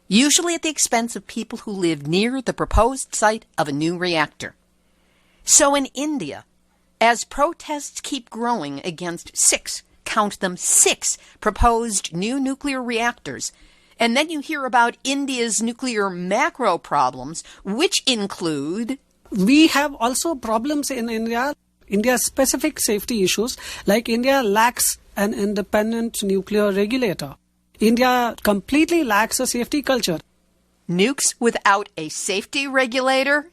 usually at the expense of people who live near the proposed site of a new reactor. So in India, as protests keep growing against count them, six proposed new nuclear reactors, and then you hear about India's nuclear macro problems, which include... We have also problems in India, India's specific safety issues, like India lacks an independent nuclear regulator. India completely lacks a safety culture. Nukes without a safety regulator?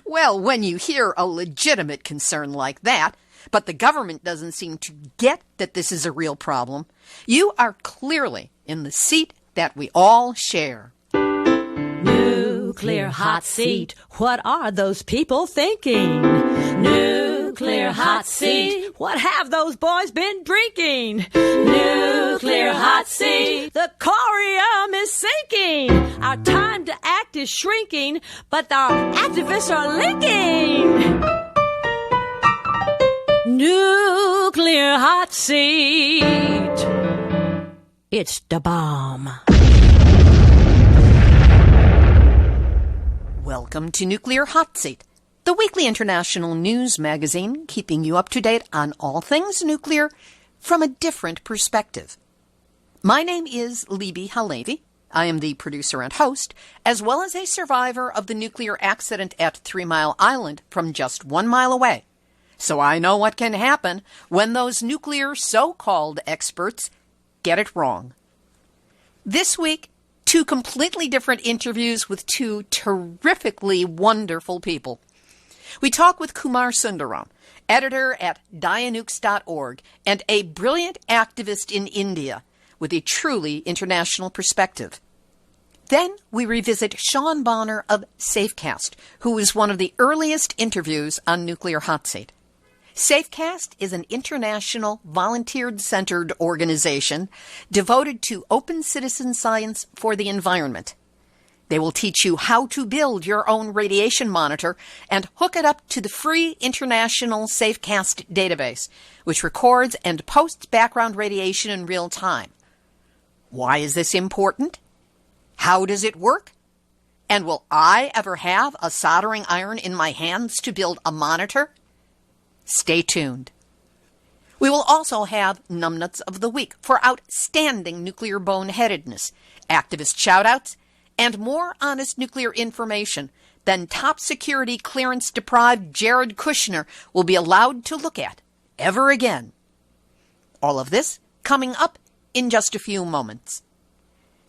Well, when you hear a legitimate concern like that, but the government doesn't seem to get that this is a real problem, you are clearly in the seat that we all share. Nuclear hot seat. What are those people thinking? Nuclear hot seat. What have those boys been drinking? Nuclear hot seat. The corium is sinking. Our time to act is shrinking, but our activists are linking. Nuclear hot seat. It's the bomb. Welcome to Nuclear Hot Seat, the weekly international news magazine keeping you up to date on all things nuclear from a different perspective. My name is Libby Halevi. I am the producer and host, as well as a survivor of the nuclear accident at 3 Mile Island from just 1 mile away. So I know what can happen when those nuclear so-called experts get it wrong. This week, 2 completely different interviews with 2 terrifically wonderful people. We talk with Kumar Sundaram, editor at dianukes.org and a brilliant activist in India with a truly international perspective. Then we revisit Sean Bonner of Safecast, who was one of the earliest interviews on Nuclear Hot Seat. Safecast is an international, volunteer-centered organization devoted to open citizen science for the environment. They will teach you how to build your own radiation monitor and hook it up to the free international Safecast database, which records and posts background radiation in real time. Why is this important? How does it work? And will I ever have a soldering iron in my hands to build a monitor? Stay tuned. We will also have Numbnuts of the Week for outstanding nuclear boneheadedness, activist shoutouts, and more honest nuclear information than top security clearance-deprived Jared Kushner will be allowed to look at ever again. All of this coming up in just a few moments.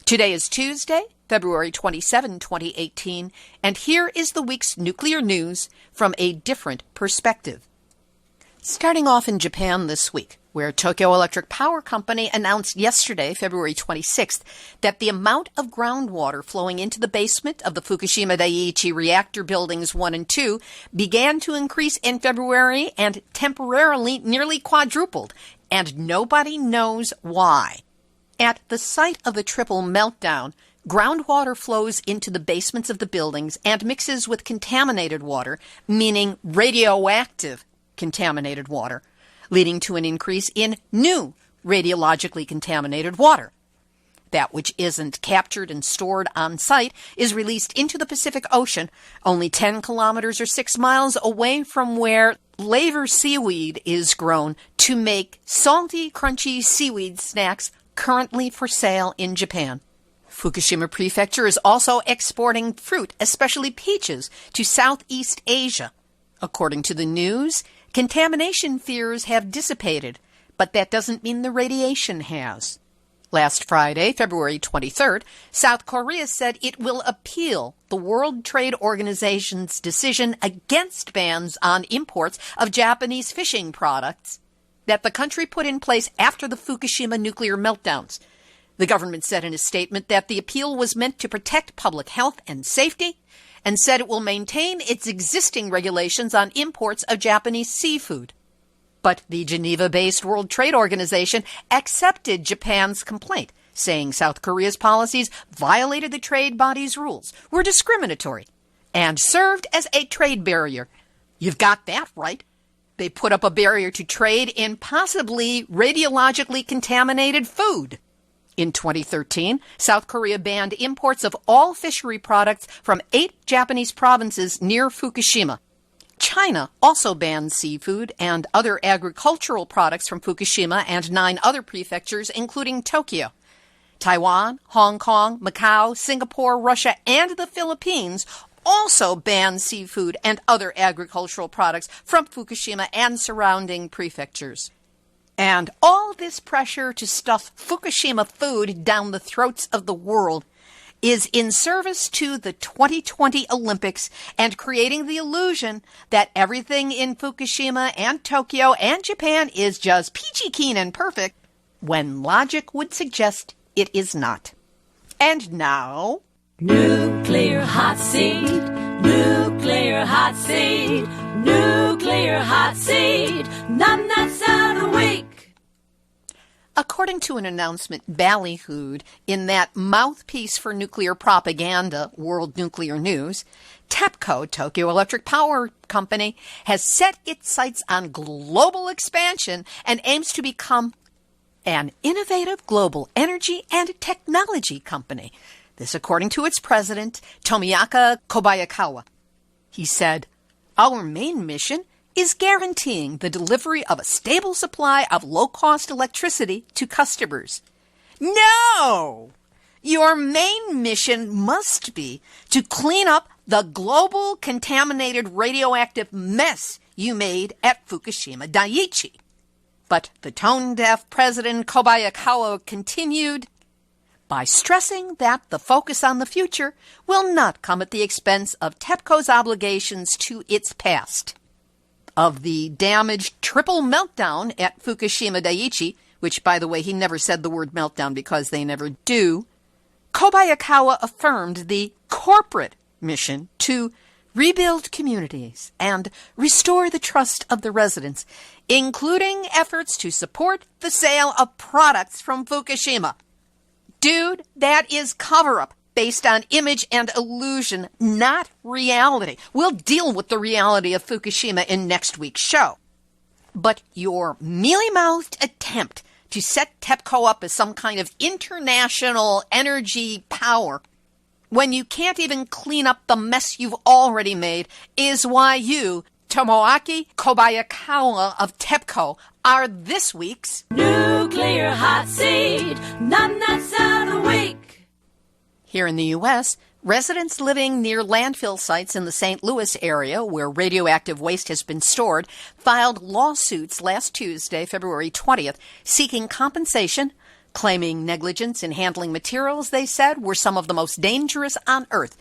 Today is Tuesday, February 27, 2018, and here is the week's nuclear news from a different perspective. Starting off in Japan this week, where Tokyo Electric Power Company announced yesterday, February 26th, that the amount of groundwater flowing into the basement of the Fukushima Daiichi reactor buildings 1 and 2 began to increase in February and temporarily nearly quadrupled, and nobody knows why. At the site of the triple meltdown, groundwater flows into the basements of the buildings and mixes with contaminated water, meaning radioactive contaminated water, leading to an increase in new radiologically contaminated water. That which isn't captured and stored on site is released into the Pacific Ocean, only 10 kilometers or 6 miles away from where laver seaweed is grown to make salty, crunchy seaweed snacks currently for sale in Japan. Fukushima Prefecture is also exporting fruit, especially peaches, to Southeast Asia. According to the news, contamination fears have dissipated, but that doesn't mean the radiation has. Last Friday, February 23rd, South Korea said it will appeal the World Trade Organization's decision against bans on imports of Japanese fishing products that the country put in place after the Fukushima nuclear meltdowns. The government said in a statement that the appeal was meant to protect public health and safety, and said it will maintain its existing regulations on imports of Japanese seafood. But the Geneva-based World Trade Organization accepted Japan's complaint, saying South Korea's policies violated the trade body's rules, were discriminatory, and served as a trade barrier. You've got that right. They put up a barrier to trade in possibly radiologically contaminated food. In 2013, South Korea banned imports of all fishery products from 8 Japanese provinces near Fukushima. China also banned seafood and other agricultural products from Fukushima and 9 other prefectures, including Tokyo. Taiwan, Hong Kong, Macau, Singapore, Russia, and the Philippines also banned seafood and other agricultural products from Fukushima and surrounding prefectures. And all this pressure to stuff Fukushima food down the throats of the world is in service to the 2020 Olympics and creating the illusion that everything in Fukushima and Tokyo and Japan is just peachy keen and perfect, when logic would suggest it is not. And now, Nuclear hot seat, nuclear hot seat, nuclear hot seat, numbnuts of the week. according to an announcement ballyhooed in that mouthpiece for nuclear propaganda, World Nuclear News, TEPCO, Tokyo Electric Power Company, has set its sights on global expansion and aims to become an innovative global energy and technology company. This according to its president, Tomiyaka Kobayakawa. He said, "Our main mission is guaranteeing the delivery of a stable supply of low-cost electricity to customers." No! Your main mission must be to clean up the global contaminated radioactive mess you made at Fukushima Daiichi. But the tone-deaf President Kobayakawa continued by stressing that the focus on the future will not come at the expense of TEPCO's obligations to its past. Of the damaged triple meltdown at Fukushima Daiichi, which, by the way, he never said the word meltdown because they never do, Kobayakawa affirmed the corporate mission to rebuild communities and restore the trust of the residents, including efforts to support the sale of products from Fukushima. Dude, that is cover-up based on image and illusion, not reality. We'll deal with the reality of Fukushima in next week's show. But your mealy-mouthed attempt to set TEPCO up as some kind of international energy power when you can't even clean up the mess you've already made is why you, Tomoaki Kobayakawa of TEPCO, are this week's Nuclear Hot Seat, Numbnuts of the Week. Here in the U.S., residents living near landfill sites in the St. Louis area where radioactive waste has been stored filed lawsuits last Tuesday, February 20th, seeking compensation, claiming negligence in handling materials they said were some of the most dangerous on Earth.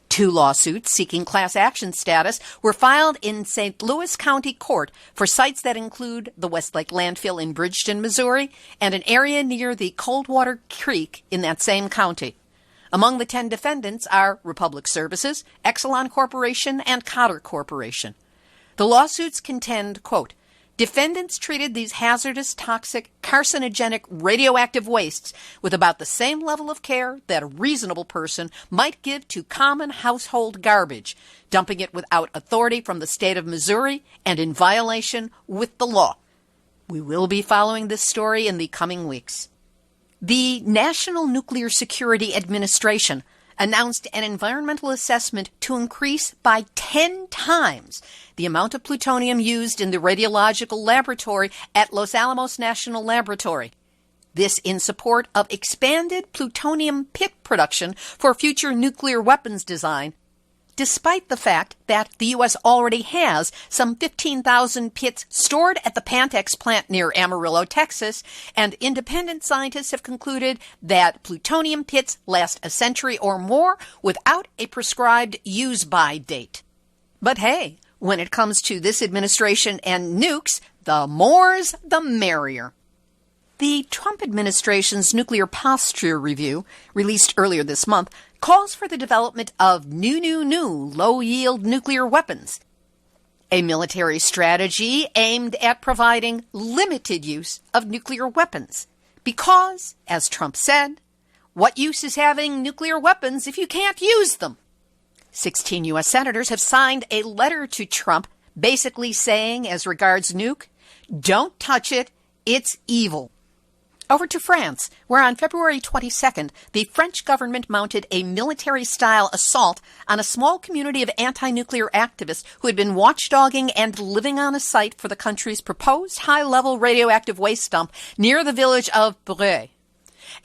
2 lawsuits seeking class action status were filed in St. Louis County Court for sites that include the Westlake Landfill in Bridgeton, Missouri, and an area near the Coldwater Creek in that same county. Among the 10 defendants are Republic Services, Exelon Corporation, and Cotter Corporation. The lawsuits contend, quote, defendants treated these hazardous, toxic, carcinogenic, radioactive wastes with about the same level of care that a reasonable person might give to common household garbage, dumping it without authority from the state of Missouri and in violation with the law. We will be following this story in the coming weeks. The National Nuclear Security Administration announced an environmental assessment to increase by 10 times the amount of plutonium used in the radiological laboratory at Los Alamos National Laboratory. This in support of expanded plutonium pit production for future nuclear weapons design, despite the fact that the U.S. already has some 15,000 pits stored at the Pantex plant near Amarillo, Texas, and independent scientists have concluded that plutonium pits last a century or more without a prescribed use-by date. But hey, when it comes to this administration and nukes, the more's the merrier. The Trump administration's nuclear posture review, released earlier this month, calls for the development of new low-yield nuclear weapons, a military strategy aimed at providing limited use of nuclear weapons. Because, as Trump said, what use is having nuclear weapons if you can't use them? 16 U.S. senators have signed a letter to Trump basically saying, as regards nuke, don't touch it, it's evil. Over to France, where on February 22nd, the French government mounted a military-style assault on a small community of anti-nuclear activists who had been watchdogging and living on a site for the country's proposed high-level radioactive waste dump near the village of Breuil.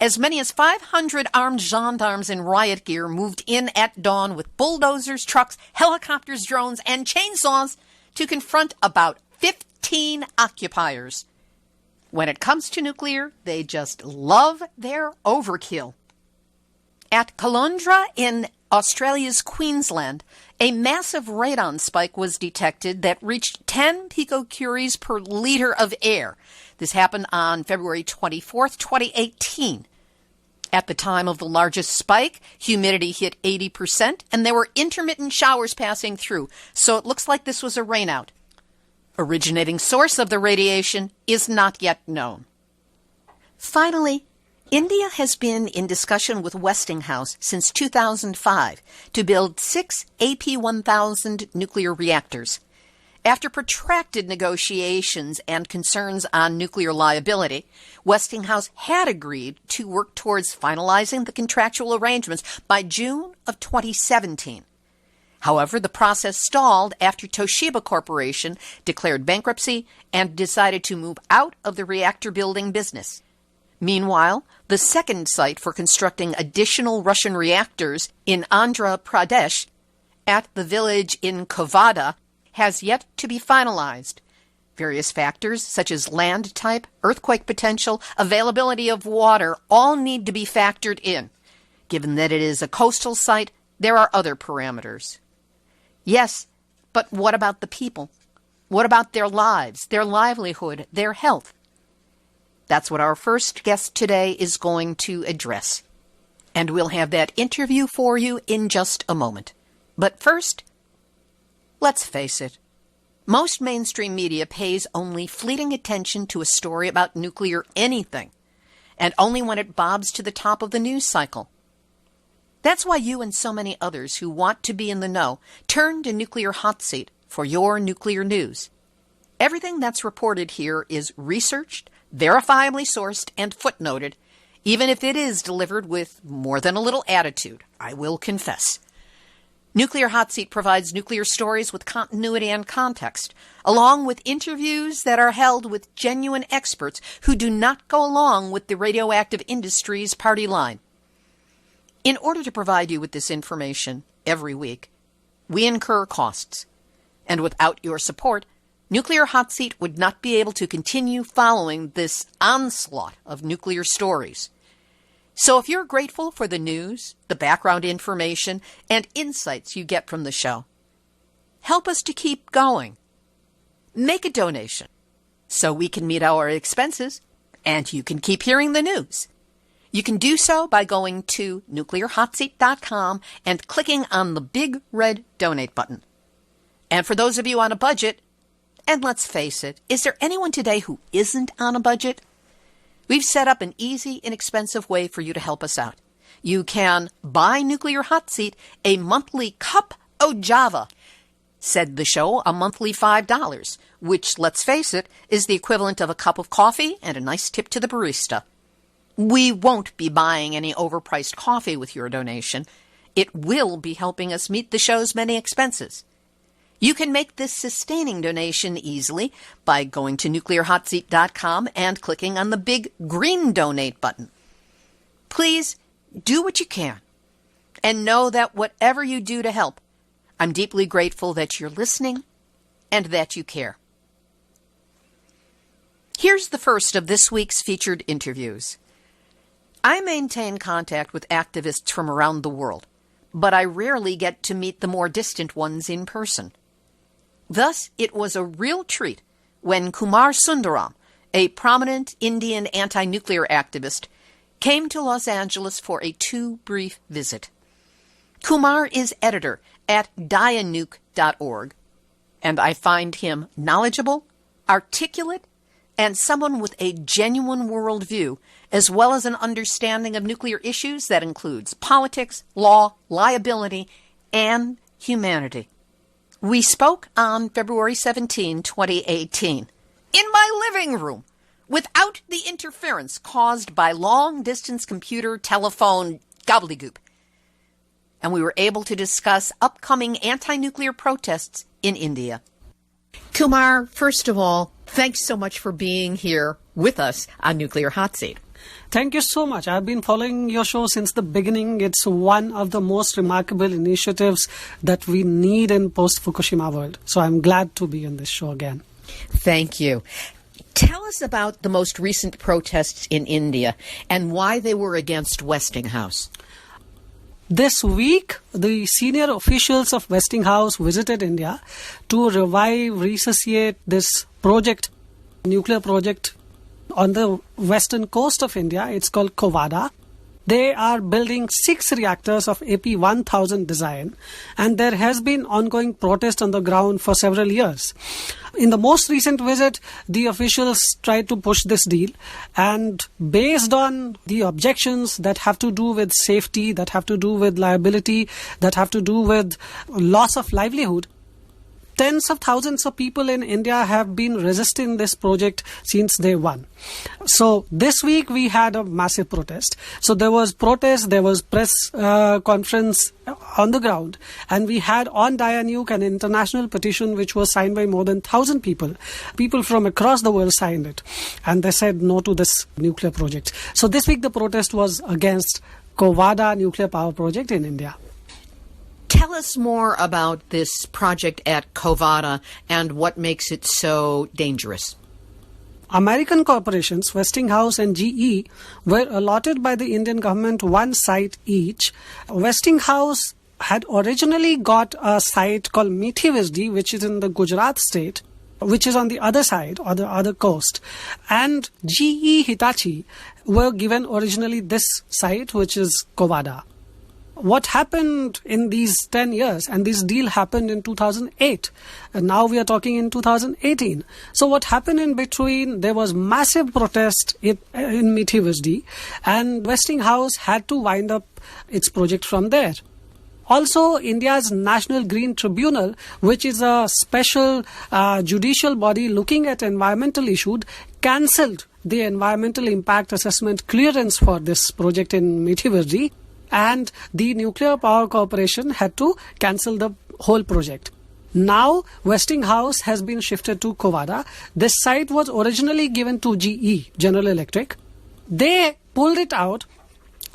As many as 500 armed gendarmes in riot gear moved in at dawn with bulldozers, trucks, helicopters, drones, and chainsaws to confront about 15 occupiers. When it comes to nuclear, they just love their overkill. At Caloundra in Australia's Queensland, a massive radon spike was detected that reached 10 picocuries per liter of air. This happened on February 24th, 2018. At the time of the largest spike, humidity hit 80%, and there were intermittent showers passing through, so it looks like this was a rainout. Originating source of the radiation is not yet known. Finally, India has been in discussion with Westinghouse since 2005 to build 6 AP1000 nuclear reactors. After protracted negotiations and concerns on nuclear liability, Westinghouse had agreed to work towards finalizing the contractual arrangements by June of 2017. However, the process stalled after Toshiba Corporation declared bankruptcy and decided to move out of the reactor building business. Meanwhile, the second site for constructing additional Russian reactors in Andhra Pradesh at the village in Kovada has yet to be finalized. Various factors such as land type, earthquake potential, availability of water all need to be factored in. Given that it is a coastal site, there are other parameters. Yes, but what about the people? What about their lives, their livelihood, their health? That's what our first guest today is going to address. And we'll have that interview for you in just a moment. But first, let's face it. Most mainstream media pays only fleeting attention to a story about nuclear anything, and only when it bobs to the top of the news cycle. That's why you and so many others who want to be in the know turn to Nuclear Hotseat for your nuclear news. Everything that's reported here is researched, verifiably sourced, and footnoted, even if it is delivered with more than a little attitude, I will confess. Nuclear Hotseat provides nuclear stories with continuity and context, along with interviews that are held with genuine experts who do not go along with the radioactive industry's party line. In order to provide you with this information every week, we incur costs. And without your support, Nuclear Hotseat would not be able to continue following this onslaught of nuclear stories. So if you're grateful for the news, the background information, and insights you get from the show, help us to keep going. Make a donation so we can meet our expenses and you can keep hearing the news. You can do so by going to nuclearhotseat.com and clicking on the big red donate button. And for those of you on a budget, and let's face it, is there anyone today who isn't on a budget? We've set up an easy, inexpensive way for you to help us out. You can buy Nuclear Hotseat a monthly cup of Java. Said the show, a monthly $5, which, let's face it, is the equivalent of a cup of coffee and a nice tip to the barista. We won't be buying any overpriced coffee with your donation. It will be helping us meet the show's many expenses. You can make this sustaining donation easily by going to nuclearhotseat.com and clicking on the big green donate button. Please do what you can and know that whatever you do to help, I'm deeply grateful that you're listening and that you care. Here's the first of this week's featured interviews. I maintain contact with activists from around the world, but I rarely get to meet the more distant ones in person. Thus, it was a real treat when Kumar Sundaram, a prominent Indian anti-nuclear activist, came to Los Angeles for a brief visit. Kumar is editor at dianuke.org, and I find him knowledgeable, articulate, and someone with a genuine worldview, as well as an understanding of nuclear issues that includes politics, law, liability, and humanity. We spoke on February 17, 2018, in my living room, without the interference caused by long-distance computer, telephone, gobbledygook. And we were able to discuss upcoming anti-nuclear protests in India. Kumar, first of all, thanks so much for being here with us on Nuclear Hot Seat. Thank you so much. I've been following your show since the beginning. It's one of the most remarkable initiatives that we need in post-Fukushima world. So I'm glad to be on this show again. Thank you. Tell us about the most recent protests in India and why they were against Westinghouse. This week, the senior officials of Westinghouse visited India to resuscitate this project, nuclear project on the western coast of India. It's called Kovada. They are building 6 reactors of AP1000 design, and there has been ongoing protest on the ground for several years. In the most recent visit, the officials tried to push this deal, and based on the objections that have to do with safety, that have to do with liability, that have to do with loss of livelihood, tens of thousands of people in India have been resisting this project since day one. So this week we had a massive protest. So there was protest, there was press conference on the ground, and we had on Nuke an international petition which was signed by more than 1,000 people. People from across the world signed it, and they said no to this nuclear project. So this week the protest was against Kovada nuclear power project in India. Tell us more about this project at Kovada and what makes it so dangerous. American corporations, Westinghouse and GE, were allotted by the Indian government one site each. Westinghouse had originally got a site called Methi, which is in the Gujarat state, which is on the other side, or the other coast. And GE Hitachi were given originally this site, which is Kovada. What happened in these 10 years, and this deal happened in 2008, and now we are talking in 2018. So what happened in between, there was massive protest in Methi, and Westinghouse had to wind up its project from there. Also, India's National Green Tribunal, which is a special judicial body looking at environmental issues, cancelled the environmental impact assessment clearance for this project in Methi, and the Nuclear Power Corporation had to cancel the whole project. Now, Westinghouse has been shifted to Kovada. This site was originally given to GE, General Electric. They pulled it out.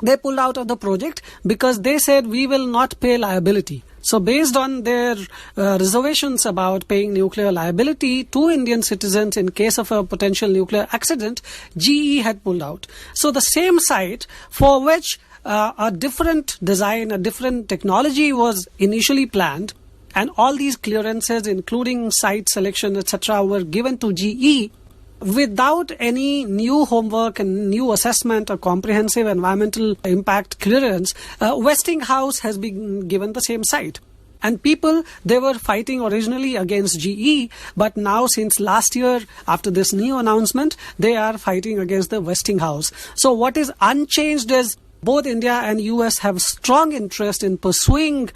They pulled out of the project because they said we will not pay liability. So based on their reservations about paying nuclear liability to Indian citizens in case of a potential nuclear accident, GE had pulled out. So the same site for which a different design, a different technology was initially planned, and all these clearances, including site selection, etc., were given to GE without any new homework and new assessment or comprehensive environmental impact clearance. Westinghouse has been given the same site. And people, they were fighting originally against GE, but now since last year, after this new announcement, they are fighting against the Westinghouse. So what is unchanged is both India and US have strong interest in pursuing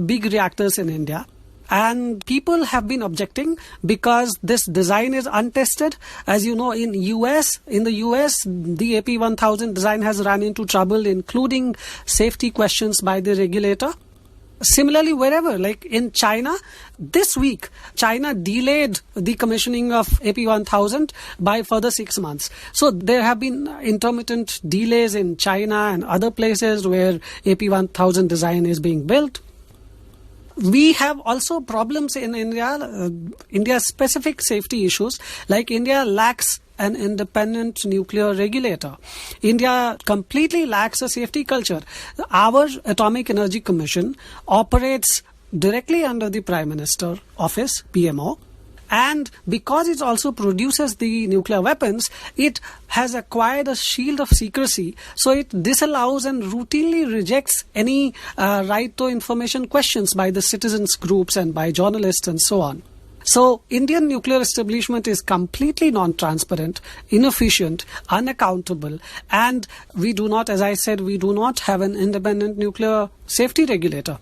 big reactors in India. And people have been objecting because this design is untested. As you know, in the US, the AP1000 design has run into trouble, including safety questions by the regulator. Similarly, wherever, like in China, this week, China delayed the commissioning of AP1000 by further 6 months. So there have been intermittent delays in China and other places where AP1000 design is being built. We have also problems in India, India's specific safety issues, like India lacks an independent nuclear regulator. India completely lacks a safety culture. Our Atomic Energy Commission operates directly under the Prime Minister Office, PMO, and because it also produces the nuclear weapons, it has acquired a shield of secrecy, so it disallows and routinely rejects any right to information questions by the citizens groups and by journalists and so on. So, Indian nuclear establishment is completely non-transparent, inefficient, unaccountable, and we do not, as I said, we do not have an independent nuclear safety regulator.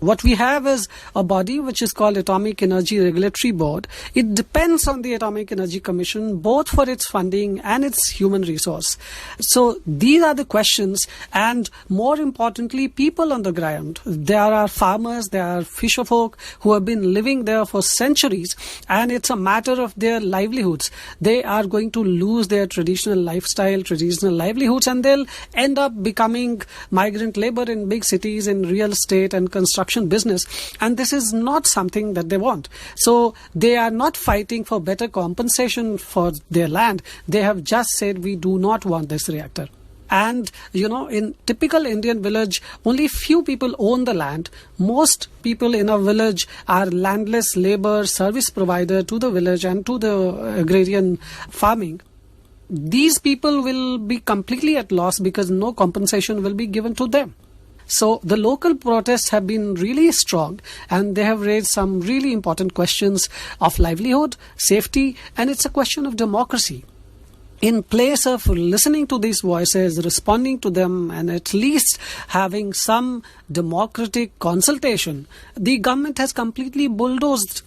What we have is a body which is called Atomic Energy Regulatory Board. It depends on the Atomic Energy Commission both for its funding and its human resource. So these are the questions, and more importantly, people on the ground. There are farmers, there are fisherfolk who have been living there for centuries, and it's a matter of their livelihoods. They are going to lose their traditional lifestyle, traditional livelihoods, and they'll end up becoming migrant labor in big cities, in real estate and construction business, and this is not something that they want. So they are not fighting for better compensation for their land. They have just said, we do not want this reactor. And, in typical Indian village, only few people own the land. Most people in a village are landless labor service provider to the village and to the agrarian farming. These people will be completely at loss because no compensation will be given to them. So the local protests have been really strong, and they have raised some really important questions of livelihood, safety, and it's a question of democracy. In place of listening to these voices, responding to them, and at least having some democratic consultation, the government has completely bulldozed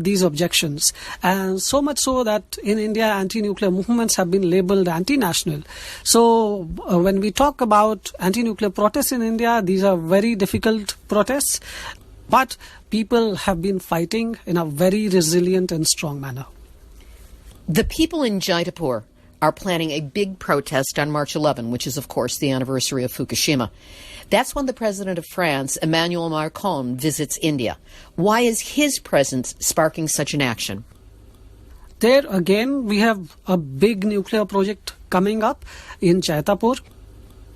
these objections. And so much so that in India, anti-nuclear movements have been labeled anti-national. So when we talk about anti-nuclear protests in India, these are very difficult protests. But people have been fighting in a very resilient and strong manner. The people in Jaipur are planning a big protest on March 11, which is, of course, the anniversary of Fukushima. That's when the president of France, Emmanuel Macron, visits India. Why is his presence sparking such an action? There again, we have a big nuclear project coming up in Jaipur.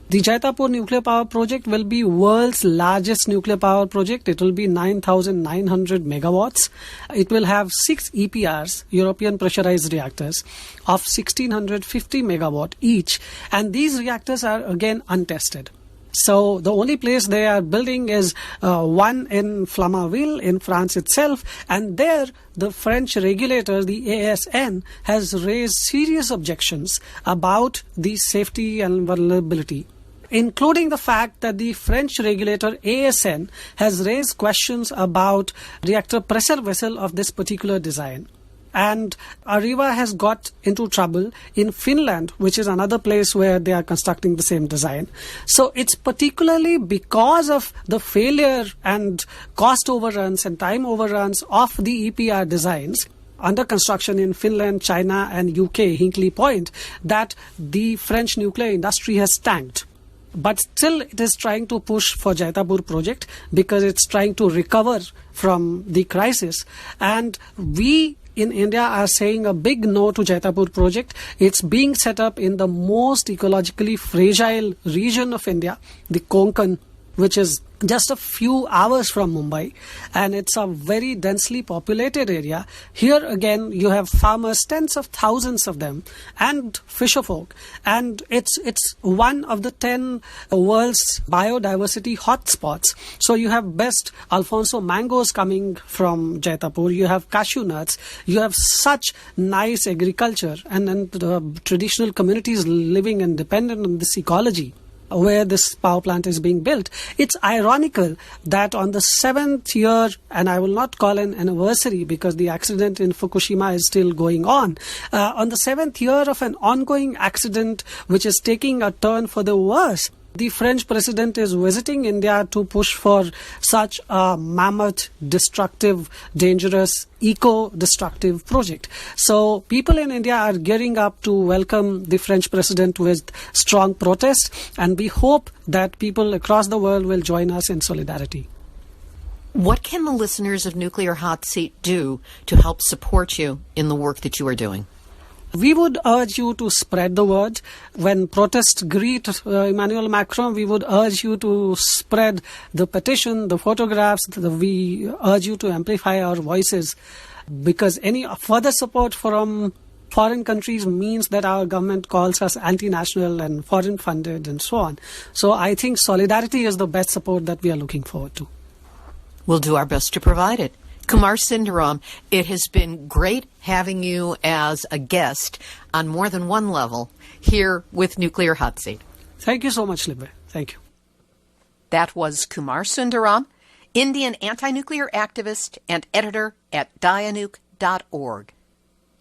The Jaipur nuclear power project will be world's largest nuclear power project. It will be 9,900 megawatts. It will have 6 EPRs, European pressurized reactors, of 1,650 megawatt each. And these reactors are again untested. So the only place they are building is one in Flamanville in France itself, and there the French regulator, the ASN, has raised serious objections about the safety and vulnerability, including the fact that the French regulator ASN has raised questions about reactor pressure vessel of this particular design. And Arriva has got into trouble in Finland, which is another place where they are constructing the same design. So it's particularly because of the failure and cost overruns and time overruns of the EPR designs under construction in Finland, China and UK, Hinkley Point, that the French nuclear industry has tanked. But still it is trying to push for Jaipur project because it's trying to recover from the crisis. And we in India are saying a big no to Jaipur project. It's being set up in the most ecologically fragile region of India, the Konkan, which is just a few hours from Mumbai, and it's a very densely populated area. Here again you have farmers, tens of thousands of them, and fisherfolk, and it's one of the 10 world's biodiversity hotspots. So you have best Alfonso mangoes coming from Jaipur, you have cashew nuts, you have such nice agriculture and traditional communities living and dependent on this ecology where this power plant is being built. It's ironical that on the 7th year, and I will not call an anniversary because the accident in Fukushima is still going on the 7th year of an ongoing accident which is taking a turn for the worse, the French president is visiting India to push for such a mammoth, destructive, dangerous, eco-destructive project. So people in India are gearing up to welcome the French president with strong protest, and we hope that people across the world will join us in solidarity. What can the listeners of Nuclear Hot Seat do to help support you in the work that you are doing? We would urge you to spread the word. When protests greet Emmanuel Macron, we would urge you to spread the petition, the photographs. We urge you to amplify our voices, because any further support from foreign countries means that our government calls us anti-national and foreign funded and so on. So I think solidarity is the best support that we are looking forward to. We'll do our best to provide it. Kumar Sundaram, it has been great having you as a guest on more than one level here with Nuclear Hot Seat. Thank you so much, Libbe. Thank you. That was Kumar Sundaram, Indian anti-nuclear activist and editor at dianuke.org.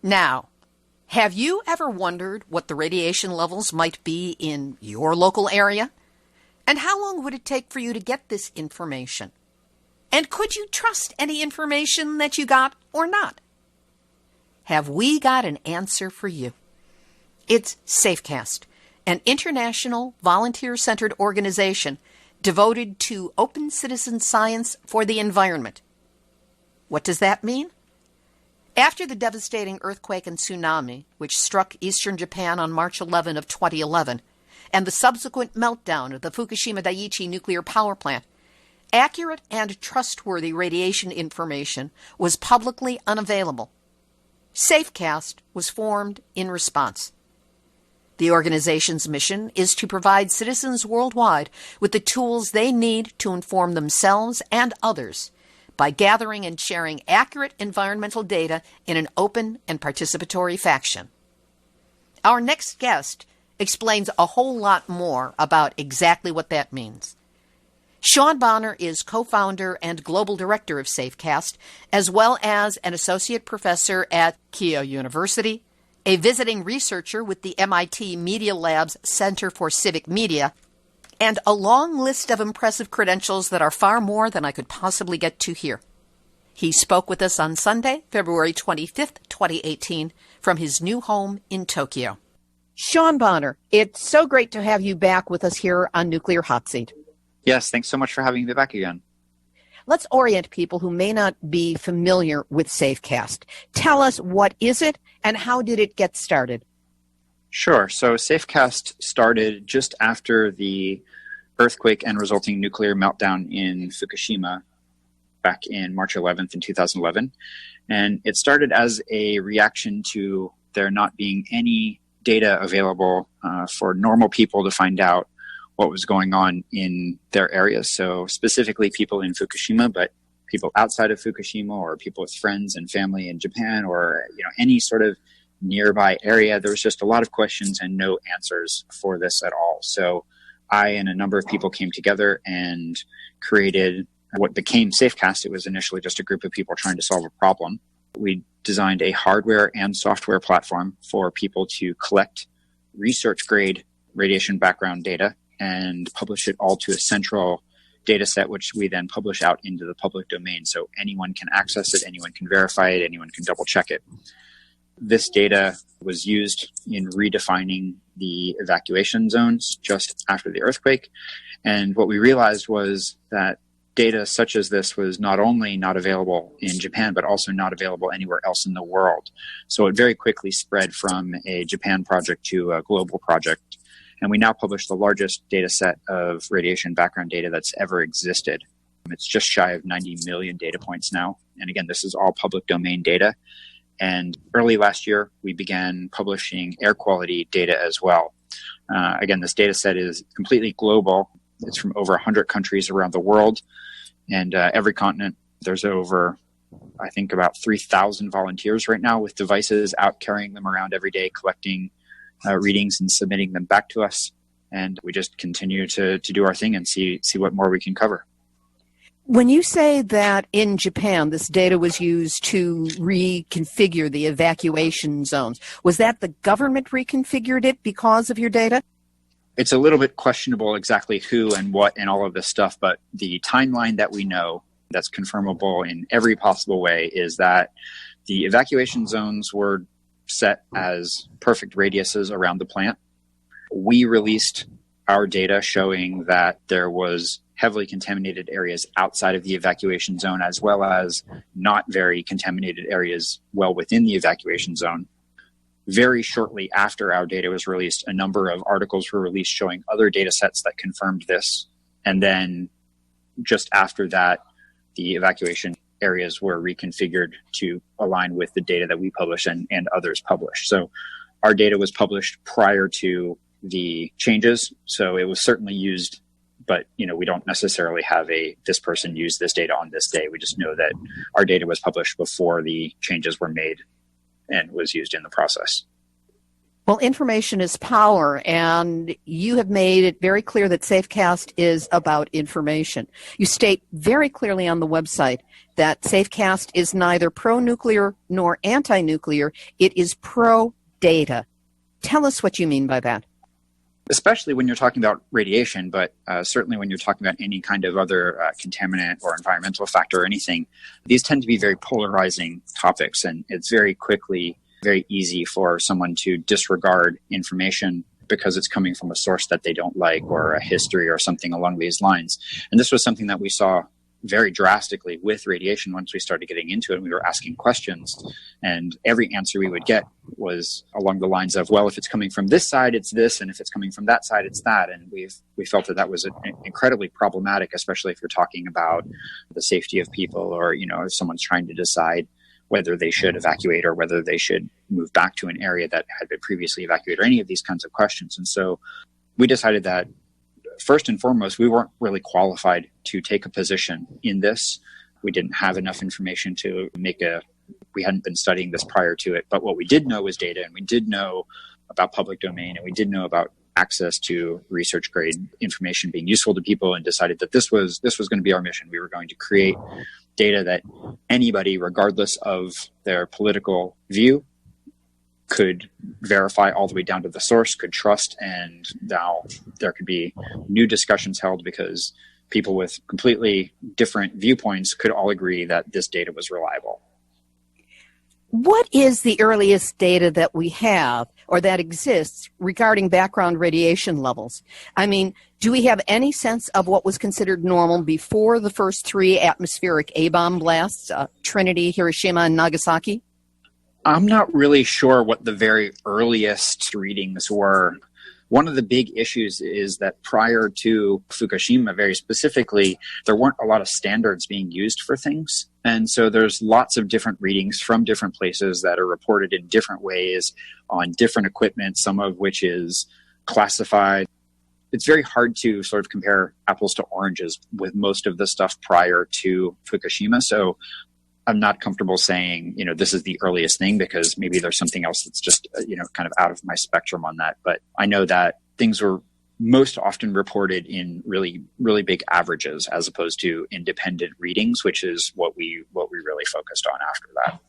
Now, have you ever wondered what the radiation levels might be in your local area? And how long would it take for you to get this information? And could you trust any information that you got or not? Have we got an answer for you? It's Safecast, an international volunteer-centered organization devoted to open citizen science for the environment. What does that mean? After the devastating earthquake and tsunami, which struck eastern Japan on March 11 of 2011, and the subsequent meltdown of the Fukushima Daiichi nuclear power plant, accurate and trustworthy radiation information was publicly unavailable. Safecast was formed in response. The organization's mission is to provide citizens worldwide with the tools they need to inform themselves and others by gathering and sharing accurate environmental data in an open and participatory fashion. Our next guest explains a whole lot more about exactly what that means. Sean Bonner is co-founder and global director of Safecast, as well as an associate professor at Keio University, a visiting researcher with the MIT Media Lab's Center for Civic Media, and a long list of impressive credentials that are far more than I could possibly get to here. He spoke with us on Sunday, February 25th, 2018, from his new home in Tokyo. Sean Bonner, it's so great to have you back with us here on Nuclear Hot Seat. Yes, thanks so much for having me back again. Let's orient people who may not be familiar with Safecast. Tell us, what is it and how did it get started? Sure. So Safecast started just after the earthquake and resulting nuclear meltdown in Fukushima back in March 11th in 2011. And it started as a reaction to there not being any data available for normal people to find out what was going on in their areas. So specifically people in Fukushima, but people outside of Fukushima or people with friends and family in Japan or any sort of nearby area. There was just a lot of questions and no answers for this at all. So I and a number of people came together and created what became Safecast. It was initially just a group of people trying to solve a problem. We designed a hardware and software platform for people to collect research-grade radiation background data and publish it all to a central data set, which we then publish out into the public domain. So anyone can access it, anyone can verify it, anyone can double check it. This data was used in redefining the evacuation zones just after the earthquake. And what we realized was that data such as this was not only not available in Japan, but also not available anywhere else in the world. So it very quickly spread from a Japan project to a global project. And we now publish the largest data set of radiation background data that's ever existed. It's just shy of 90 million data points now. And again, this is all public domain data. And early last year, we began publishing air quality data as well. Again, this data set is completely global. It's from over 100 countries around the world. And every continent, there's over, I think, about 3,000 volunteers right now with devices out carrying them around every day, collecting readings and submitting them back to us. And we just continue to do our thing and see what more we can cover. When you say that in Japan, this data was used to reconfigure the evacuation zones, was that the government reconfigured it because of your data? It's a little bit questionable exactly who and what and all of this stuff, but the timeline that we know that's confirmable in every possible way is that the evacuation zones were set as perfect radiuses around the plant. We released our data showing that there was heavily contaminated areas outside of the evacuation zone, as well as not very contaminated areas well within the evacuation zone. Very shortly after our data was released, a number of articles were released showing other data sets that confirmed this. And then just after that, the evacuation areas were reconfigured to align with the data that we published and others published. So our data was published prior to the changes. So it was certainly used, but we don't necessarily have this person used this data on this day. We just know that our data was published before the changes were made and was used in the process. Well, information is power, and you have made it very clear that Safecast is about information. You state very clearly on the website that Safecast is neither pro-nuclear nor anti-nuclear. It is pro-data. Tell us what you mean by that. Especially when you're talking about radiation, but certainly when you're talking about any kind of other contaminant or environmental factor or anything, these tend to be very polarizing topics, and it's very easy for someone to disregard information because it's coming from a source that they don't like or a history or something along these lines. And this was something that we saw very drastically with radiation once we started getting into it and we were asking questions. And every answer we would get was along the lines of, well, if it's coming from this side, it's this, and if it's coming from that side, it's that. And we felt that was incredibly problematic, especially if you're talking about the safety of people or, if someone's trying to decide whether they should evacuate or whether they should move back to an area that had been previously evacuated or any of these kinds of questions. And so we decided that first and foremost, we weren't really qualified to take a position in this. We didn't have enough information to we hadn't been studying this prior to it. But what we did know was data, and we did know about public domain, and we did know about access to research grade information being useful to people, and decided that this was going to be our mission. We were going to create data that anybody, regardless of their political view, could verify all the way down to the source, could trust, and now there could be new discussions held because people with completely different viewpoints could all agree that this data was reliable. What is the earliest data that we have or that exists regarding background radiation levels? I mean, do we have any sense of what was considered normal before the first 3 atmospheric A-bomb blasts, Trinity, Hiroshima, and Nagasaki? I'm not really sure what the very earliest readings were. One of the big issues is that prior to Fukushima, very specifically, there weren't a lot of standards being used for things. And so there's lots of different readings from different places that are reported in different ways on different equipment, some of which is classified. It's very hard to sort of compare apples to oranges with most of the stuff prior to Fukushima. So I'm not comfortable saying, this is the earliest thing because maybe there's something else that's just, kind of out of my spectrum on that. But I know that things were most often reported in really, really big averages as opposed to independent readings, which is what we really focused on after that.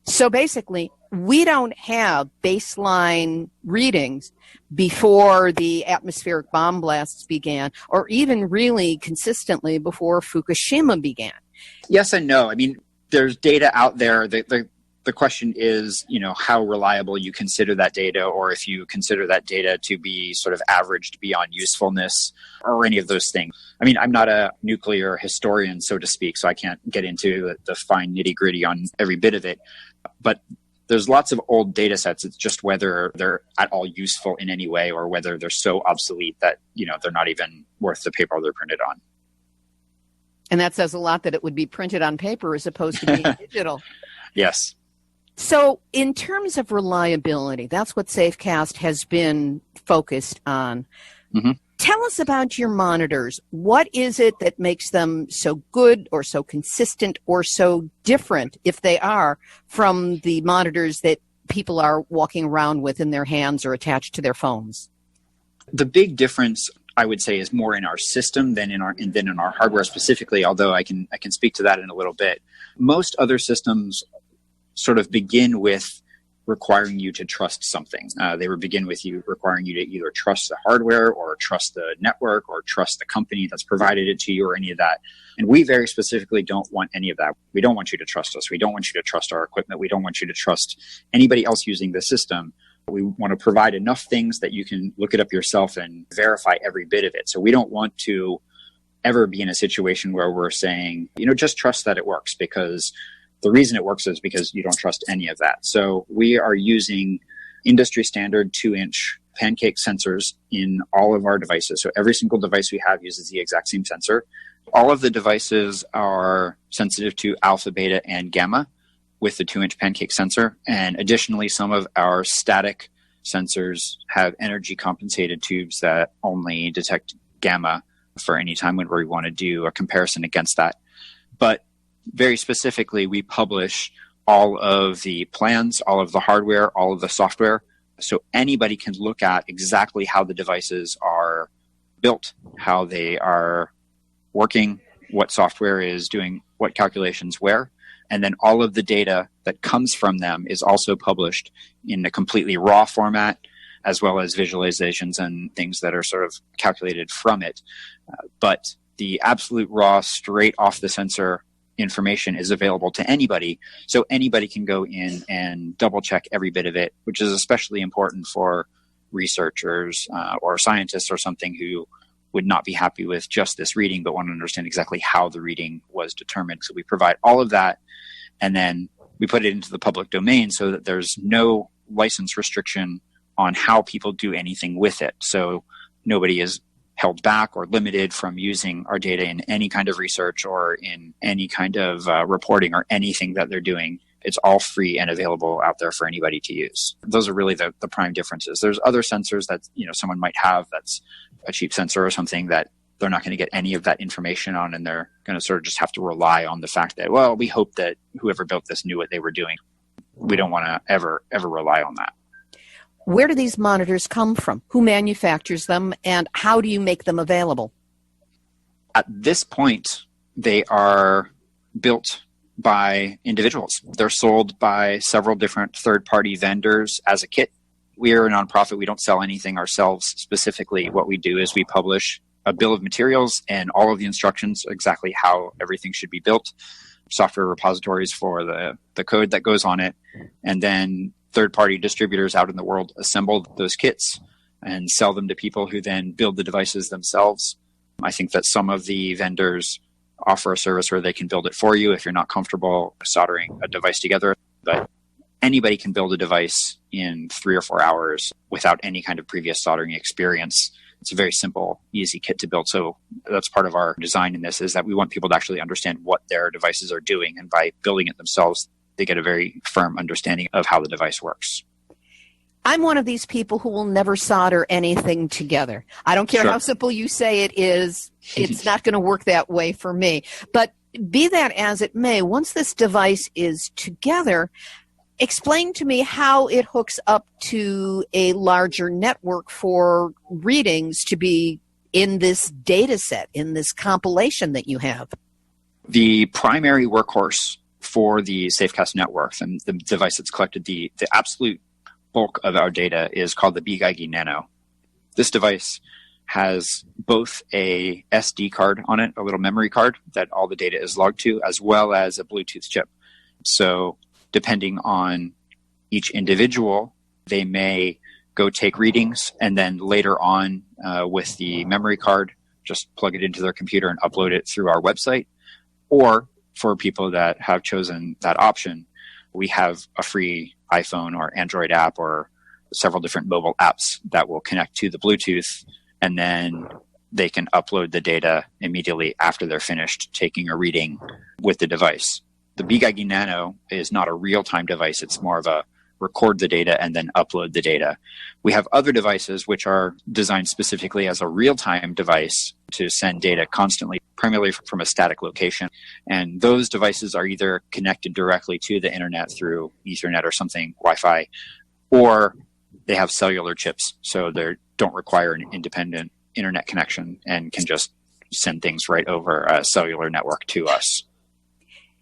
So basically, we don't have baseline readings before the atmospheric bomb blasts began, or even really consistently before Fukushima began. Yes and no. I mean, there's data out there. The question is, how reliable you consider that data, or if you consider that data to be sort of averaged beyond usefulness or any of those things. I mean, I'm not a nuclear historian, so to speak, so I can't get into the fine nitty-gritty on every bit of it. But there's lots of old data sets. It's just whether they're at all useful in any way or whether they're so obsolete that, they're not even worth the paper they're printed on. And that says a lot that it would be printed on paper as opposed to being digital. Yes. So in terms of reliability, that's what Safecast has been focused on. Mm-hmm. Tell us about your monitors. What is it that makes them so good or so consistent or so different, if they are, from the monitors that people are walking around with in their hands or attached to their phones? The big difference, I would say, is more in our system than in our hardware specifically, although I can speak to that in a little bit. Most other systems sort of begin with requiring you to trust something. They would begin with you requiring you to either trust the hardware or trust the network or trust the company that's provided it to you or any of that. And we very specifically don't want any of that. We don't want you to trust us. We don't want you to trust our equipment. We don't want you to trust anybody else using the system. We want to provide enough things that you can look it up yourself and verify every bit of it. So we don't want to ever be in a situation where we're saying, just trust that it works, because the reason it works is because you don't trust any of that. So we are using industry standard 2-inch pancake sensors in all of our devices. So every single device we have uses the exact same sensor. All of the devices are sensitive to alpha, beta, and gamma with the 2-inch pancake sensor. And additionally, some of our static sensors have energy compensated tubes that only detect gamma for any time when we want to do a comparison against that. But very specifically, we publish all of the plans, all of the hardware, all of the software So anybody can look at exactly how the devices are built, how they are working, what software is doing what calculations where. And then all of the data that comes from them is also published in a completely raw format, as well as visualizations and things that are sort of calculated from it. But the absolute raw, straight off the sensor information is available to anybody. So anybody can go in and double check every bit of it, which is especially important for researchers or scientists or something who would not be happy with just this reading, but want to understand exactly how the reading was determined. So we provide all of that, and then we put it into the public domain so that there's no license restriction on how people do anything with it. So nobody is held back or limited from using our data in any kind of research or in any kind of reporting or anything that they're doing. It's all free and available out there for anybody to use. Those are really the prime differences. There's other sensors that someone might have that's a cheap sensor or something that they're not going to get any of that information on, and they're going to sort of just have to rely on the fact that, well, we hope that whoever built this knew what they were doing. We don't want to ever rely on that. Where do these monitors come from? Who manufactures them, and how do you make them available? At this point, they are built by individuals. They're sold by several different third-party vendors as a kit. We are a nonprofit. We don't sell anything ourselves specifically. What we do is we publish a bill of materials and all of the instructions, exactly how everything should be built, software repositories for the code that goes on it, and then third-party distributors out in the world assemble those kits and sell them to people who then build the devices themselves. I think that some of the vendors offer a service where they can build it for you if you're not comfortable soldering a device together. But anybody can build a device in 3 or 4 hours without any kind of previous soldering experience. It's a very simple, easy kit to build. So that's part of our design in this, is that we want people to actually understand what their devices are doing. And by building it themselves, they get a very firm understanding of how the device works. I'm one of these people who will never solder anything together. I don't care how simple you say it is. It's not going to work that way for me. But be that as it may, once this device is together, explain to me how it hooks up to a larger network for readings to be in this data set, in this compilation that you have. The primary workhorse for the Safecast network and the device that's collected the absolute bulk of our data is called the BGIG Nano. This device has both a SD card on it, a little memory card that all the data is logged to, as well as a Bluetooth chip. So depending on each individual, they may go take readings and then later on with the memory card, just plug it into their computer and upload it through our website. Or for people that have chosen that option, we have a free iPhone or Android app or several different mobile apps that will connect to the Bluetooth, and then they can upload the data immediately after they're finished taking a reading with the device. The BGIG Nano is not a real-time device. It's more of a record the data and then upload the data. We have other devices which are designed specifically as a real-time device to send data constantly, primarily from a static location. And those devices are either connected directly to the internet through Ethernet or something, Wi-Fi, or they have cellular chips, so they don't require an independent internet connection and can just send things right over a cellular network to us.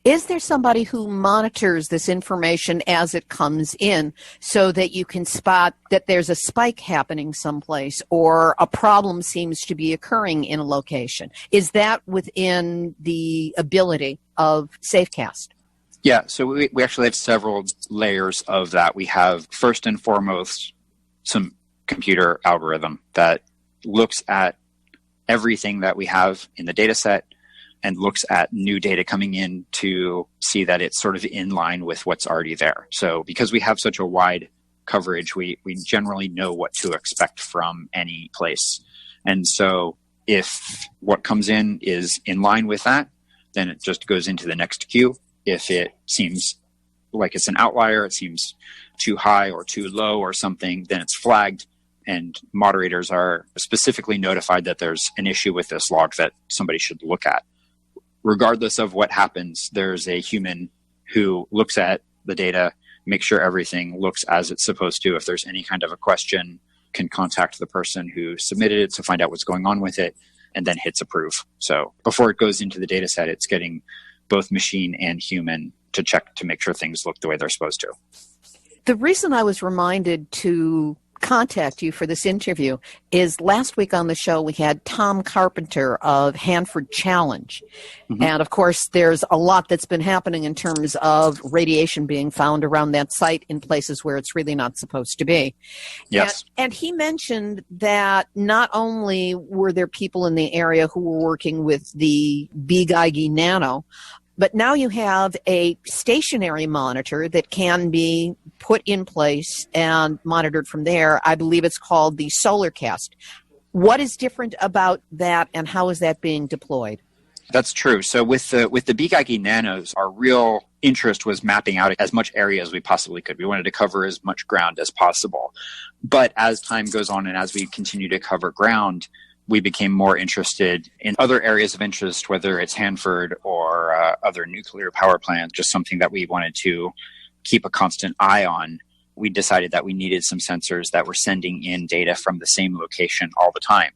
Is there somebody who monitors this information as it comes in so that you can spot that there's a spike happening someplace or a problem seems to be occurring in a location? Is that within the ability of Safecast? Yeah, so we actually have several layers of that. We have, first and foremost, some computer algorithm that looks at everything that we have in the data set and looks at new data coming in to see that it's sort of in line with what's already there. So because we have such a wide coverage, we generally know what to expect from any place. And so if what comes in is in line with that, then it just goes into the next queue. If it seems like it's an outlier, it seems too high or too low or something, then it's flagged, and moderators are specifically notified that there's an issue with this log that somebody should look at. Regardless of what happens, there's a human who looks at the data make sure everything looks as it's supposed to. If there's any kind of a question, can contact the person who submitted it to find out what's going on with it, and then hits approve. So before it goes into the data set, it's getting both machine and human to check to make sure things look the way they're supposed to. The reason I was reminded to contact you for this interview is last week on the show we had Tom Carpenter of Hanford Challenge. Mm-hmm. And of course there's a lot that's been happening in terms of radiation being found around that site in places where it's really not supposed to be. Yes. And he mentioned that not only were there people in the area who were working with the B Geigy Nano, but now you have a stationary monitor that can be put in place and monitored from there. I believe it's called the Solarcast. What is different about that, and how is that being deployed? That's true. So with the B Geigy Nanos, our real interest was mapping out as much area as we possibly could. We wanted to cover as much ground as possible. But as time goes on and as we continue to cover ground, we became more interested in other areas of interest, whether it's Hanford or other nuclear power plants, just something that we wanted to keep a constant eye on. We decided that we needed some sensors that were sending in data from the same location all the time.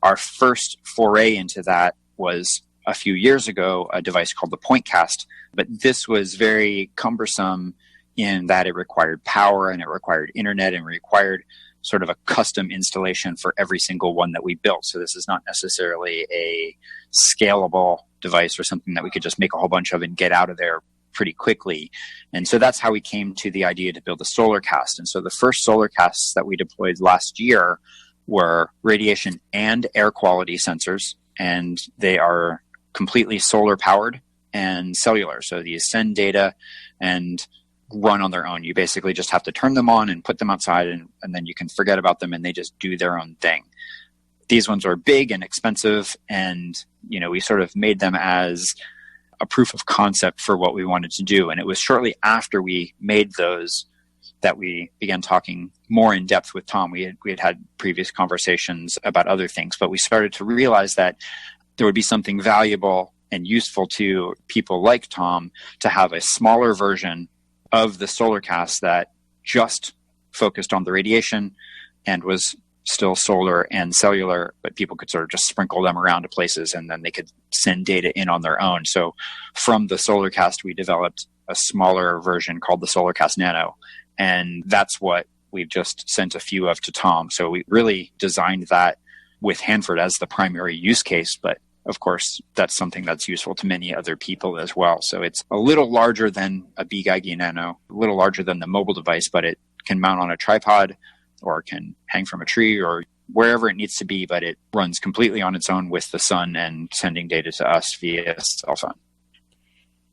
Our first foray into that was a few years ago, a device called the Pointcast, but this was very cumbersome in that it required power and it required internet and required sort of a custom installation for every single one that we built. So this is not necessarily a scalable device or something that we could just make a whole bunch of and get out of there pretty quickly. And so that's how we came to the idea to build a Solarcast. And so the first Solarcasts that we deployed last year were radiation and air quality sensors, and they are completely solar powered and cellular. So these send data and run on their own. You basically just have to turn them on and put them outside, and then you can forget about them and they just do their own thing. These ones are big and expensive, and we sort of made them as a proof of concept for what we wanted to do. And it was shortly after we made those that we began talking more in depth with Tom. We had previous conversations about other things, but we started to realize that there would be something valuable and useful to people like Tom to have a smaller version of the Solarcast that just focused on the radiation and was still solar and cellular, but people could sort of just sprinkle them around to places and then they could send data in on their own. So from the Solarcast, we developed a smaller version called the Solarcast Nano, and that's what we've just sent a few of to Tom. So we really designed that with Hanford as the primary use case, but of course, that's something that's useful to many other people as well. So it's a little larger than a B Geigy Nano, a little larger than the mobile device, but it can mount on a tripod or can hang from a tree or wherever it needs to be, but it runs completely on its own with the sun and sending data to us via cell phone.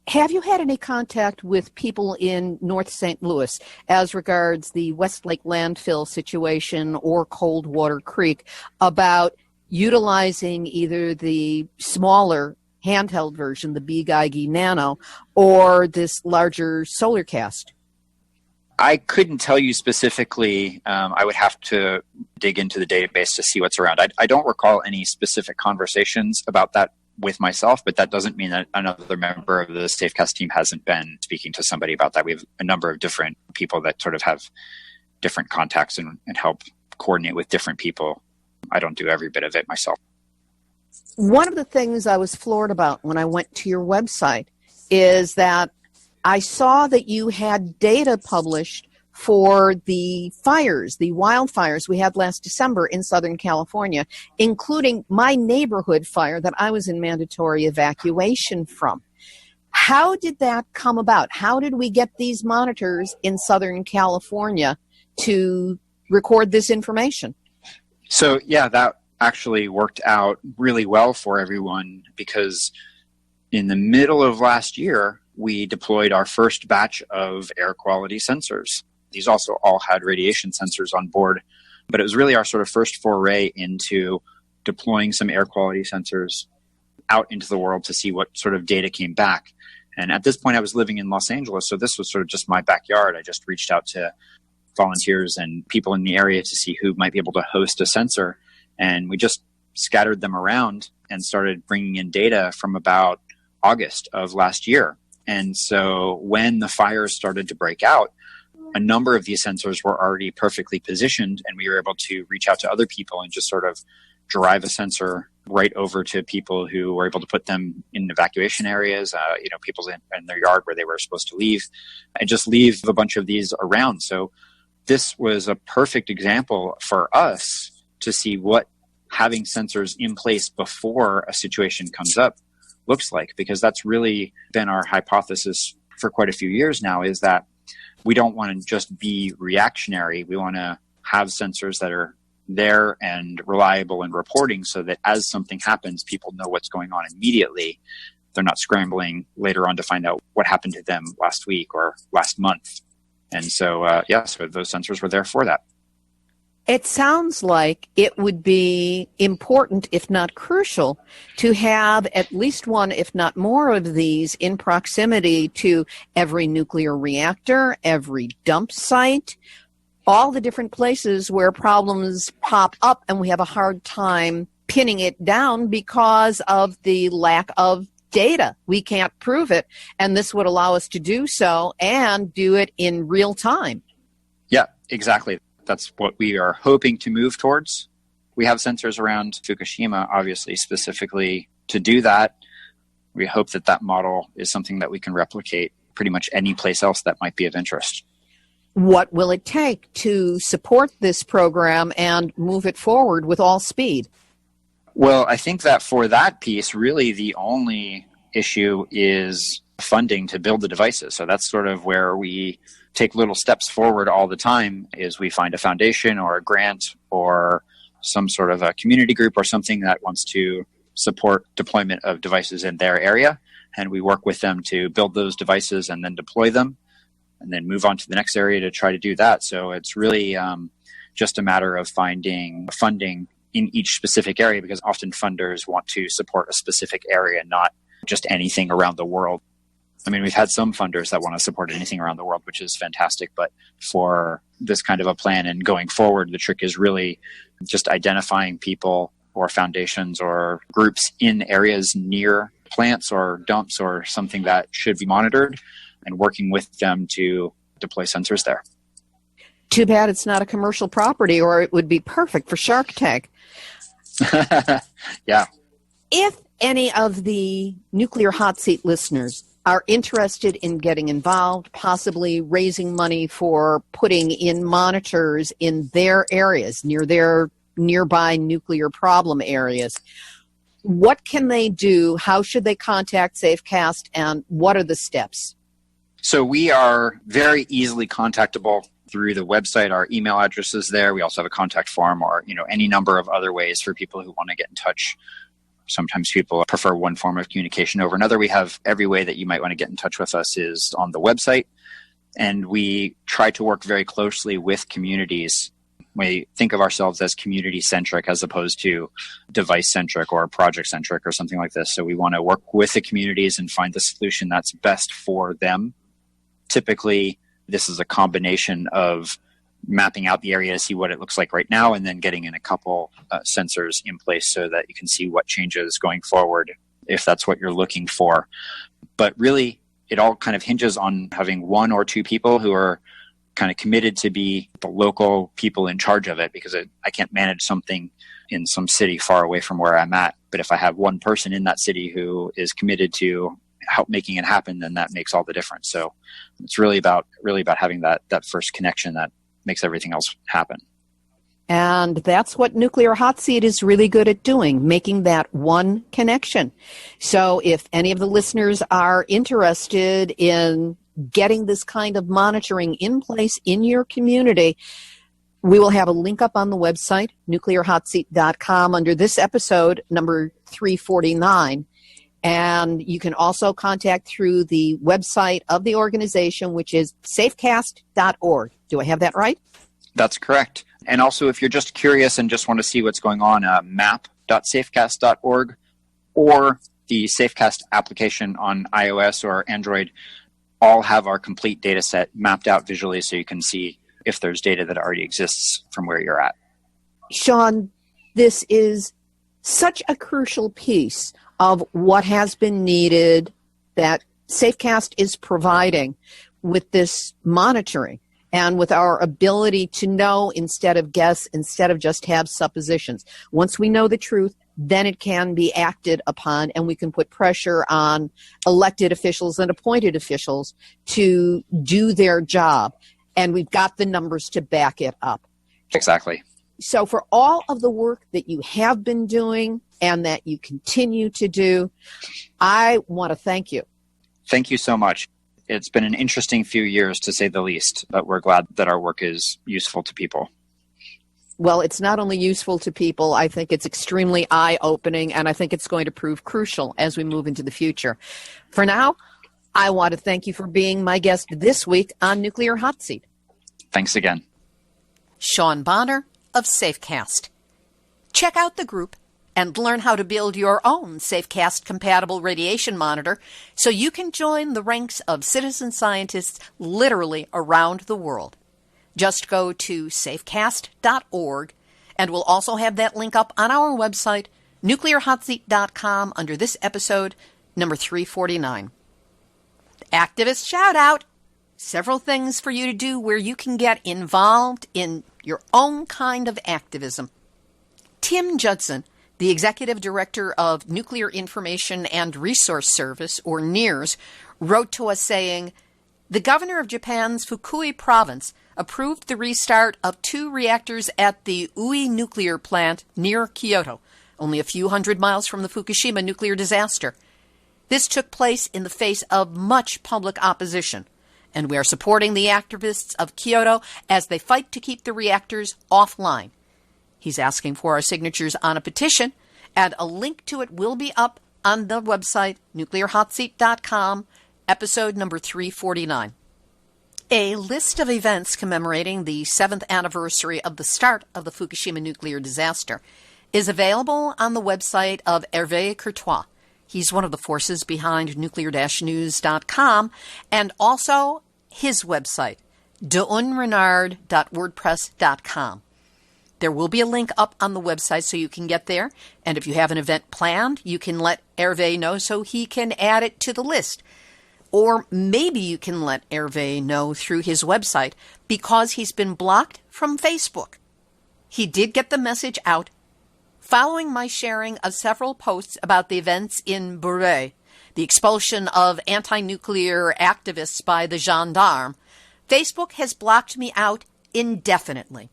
Have you had any contact with people in North St. Louis as regards the Westlake landfill situation or Coldwater Creek about utilizing either the smaller handheld version, the B Geigy Nano, or this larger Solarcast? I couldn't tell you specifically. I would have to dig into the database to see what's around. I don't recall any specific conversations about that with myself, but that doesn't mean that another member of the Safecast team hasn't been speaking to somebody about that. We have a number of different people that sort of have different contacts and help coordinate with different people. I don't do every bit of it myself. One of the things I was floored about when I went to your website is that I saw that you had data published for the fires, the wildfires we had last December in Southern California, including my neighborhood fire that I was in mandatory evacuation from. How did that come about? How did we get these monitors in Southern California to record this information? So, yeah, that actually worked out really well for everyone because in the middle of last year, we deployed our first batch of air quality sensors. These also all had radiation sensors on board, but it was really our sort of first foray into deploying some air quality sensors out into the world to see what sort of data came back. And at this point, I was living in Los Angeles, so this was sort of just my backyard. I just reached out to volunteers and people in the area to see who might be able to host a sensor. And we just scattered them around and started bringing in data from about August of last year. And so when the fires started to break out, a number of these sensors were already perfectly positioned, and we were able to reach out to other people and just sort of drive a sensor right over to people who were able to put them in evacuation areas, people in their yard where they were supposed to leave, and just leave a bunch of these around. So this was a perfect example for us to see what having sensors in place before a situation comes up looks like, because that's really been our hypothesis for quite a few years now, is that we don't want to just be reactionary. We want to have sensors that are there and reliable in reporting so that as something happens, people know what's going on immediately. They're not scrambling later on to find out what happened to them last week or last month. And so, so those sensors were there for that. It sounds like it would be important, if not crucial, to have at least one, if not more, of these in proximity to every nuclear reactor, every dump site, all the different places where problems pop up and we have a hard time pinning it down because of the lack of data. We can't prove it, and this would allow us to do so and do it in real time. Yeah, exactly. That's what we are hoping to move towards. We have sensors around Fukushima, obviously, specifically to do that. We hope that that model is something that we can replicate pretty much any place else that might be of interest. What will it take to support this program and move it forward with all speed? Well, I think that for that piece, really the only issue is funding to build the devices. So that's sort of where we take little steps forward all the time, is we find a foundation or a grant or some sort of a community group or something that wants to support deployment of devices in their area. And we work with them to build those devices and then deploy them and then move on to the next area to try to do that. So it's really just a matter of finding funding in each specific area, because often funders want to support a specific area, not just anything around the world. I mean, we've had some funders that want to support anything around the world, which is fantastic. But for this kind of a plan and going forward, the trick is really just identifying people or foundations or groups in areas near plants or dumps or something that should be monitored and working with them to deploy sensors there. Too bad it's not a commercial property, or it would be perfect for Shark Tank. Yeah. If any of the Nuclear Hot Seat listeners are interested in getting involved, possibly raising money for putting in monitors in their areas, near their nearby nuclear problem areas, what can they do? How should they contact Safecast, and what are the steps? So we are very easily contactable through the website. Our email address is there. We also have a contact form, or any number of other ways for people who want to get in touch. Sometimes people prefer one form of communication over another. We have every way that you might want to get in touch with us is on the website. And we try to work very closely with communities. We think of ourselves as community-centric as opposed to device-centric or project-centric or something like this. So we want to work with the communities and find the solution that's best for them. Typically, this is a combination of mapping out the area to see what it looks like right now, and then getting in a couple sensors in place so that you can see what changes going forward, if that's what you're looking for. But really, it all kind of hinges on having one or two people who are kind of committed to be the local people in charge of it, because I can't manage something in some city far away from where I'm at. But if I have one person in that city who is committed to help making it happen, then that makes all the difference. So it's really about having that first connection that makes everything else happen. And that's what Nuclear Hot Seat is really good at doing, making that one connection. So if any of the listeners are interested in getting this kind of monitoring in place in your community, we will have a link up on the website, nuclearhotseat.com, under this episode, number 349. And you can also contact through the website of the organization, which is safecast.org. Do I have that right? That's correct. And also, if you're just curious and just want to see what's going on, map.safecast.org or the Safecast application on iOS or Android all have our complete data set mapped out visually, so you can see if there's data that already exists from where you're at. Sean, this is such a crucial piece of what has been needed that Safecast is providing with this monitoring and with our ability to know instead of guess, instead of just have suppositions. Once we know the truth, then it can be acted upon, and we can put pressure on elected officials and appointed officials to do their job. And we've got the numbers to back it up. Exactly. So for all of the work that you have been doing and that you continue to do, I want to thank you. Thank you so much. It's been an interesting few years, to say the least, but we're glad that our work is useful to people. Well, it's not only useful to people, I think it's extremely eye-opening, and I think it's going to prove crucial as we move into the future. For now, I want to thank you for being my guest this week on Nuclear Hot Seat. Thanks again. Sean Bonner of Safecast. Check out the group and learn how to build your own Safecast-compatible radiation monitor so you can join the ranks of citizen scientists literally around the world. Just go to safecast.org, and we'll also have that link up on our website, nuclearhotseat.com, under this episode, number 349. Activist shout-out. Several things for you to do where you can get involved in your own kind of activism. Tim Judson, the Executive Director of Nuclear Information and Resource Service, or NIRS, wrote to us saying, the governor of Japan's Fukui province approved the restart of 2 reactors at the Ui nuclear plant near Kyoto, only a few hundred miles from the Fukushima nuclear disaster. This took place in the face of much public opposition, and we are supporting the activists of Kyoto as they fight to keep the reactors offline. He's asking for our signatures on a petition, and a link to it will be up on the website, nuclearhotseat.com, episode number 349. A list of events commemorating the 7th anniversary of the start of the Fukushima nuclear disaster is available on the website of Hervé Courtois. He's one of the forces behind nuclear-news.com, and also his website, deunrenard.wordpress.com. There will be a link up on the website so you can get there, and if you have an event planned, you can let Hervé know so he can add it to the list. Or maybe you can let Hervé know through his website because he's been blocked from Facebook. He did get the message out. Following my sharing of several posts about the events in Bourret, the expulsion of anti-nuclear activists by the gendarme, Facebook has blocked me out indefinitely.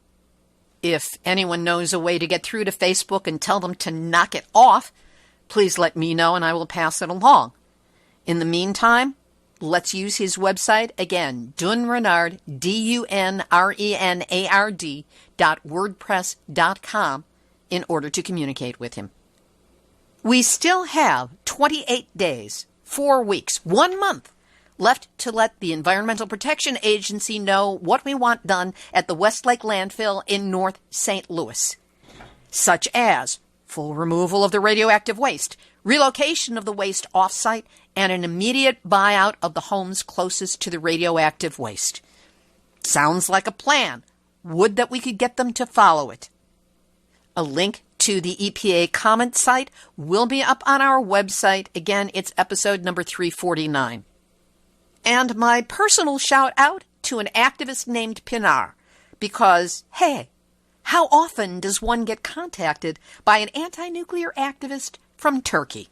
If anyone knows a way to get through to Facebook and tell them to knock it off, please let me know and I will pass it along. In the meantime, let's use his website again, Dunrenard, DUNRENARD.wordpress.com, in order to communicate with him. We still have 28 days, 4 weeks, 1 month left to let the Environmental Protection Agency know what we want done at the Westlake landfill in North St. Louis, such as full removal of the radioactive waste, relocation of the waste off-site, and an immediate buyout of the homes closest to the radioactive waste. Sounds like a plan. Would that we could get them to follow it. A link to the EPA comment site will be up on our website. Again, it's episode number 349. And my personal shout out to an activist named Pinar, because, hey, how often does one get contacted by an anti-nuclear activist from Turkey?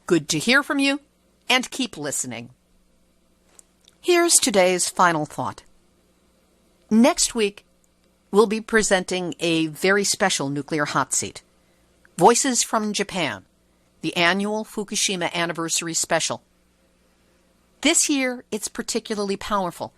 Good to hear from you, and keep listening. Here's today's final thought. Next week, we'll be presenting a very special nuclear hot seat. Voices from Japan, the annual Fukushima anniversary special. This year, it's particularly powerful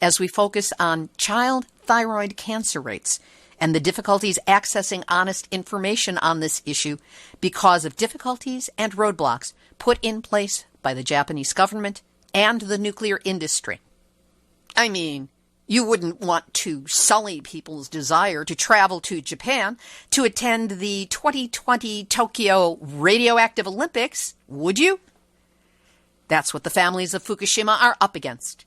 as we focus on child thyroid cancer rates and the difficulties accessing honest information on this issue because of difficulties and roadblocks put in place by the Japanese government and the nuclear industry. I mean, you wouldn't want to sully people's desire to travel to Japan to attend the 2020 Tokyo Radioactive Olympics, would you? That's what the families of Fukushima are up against.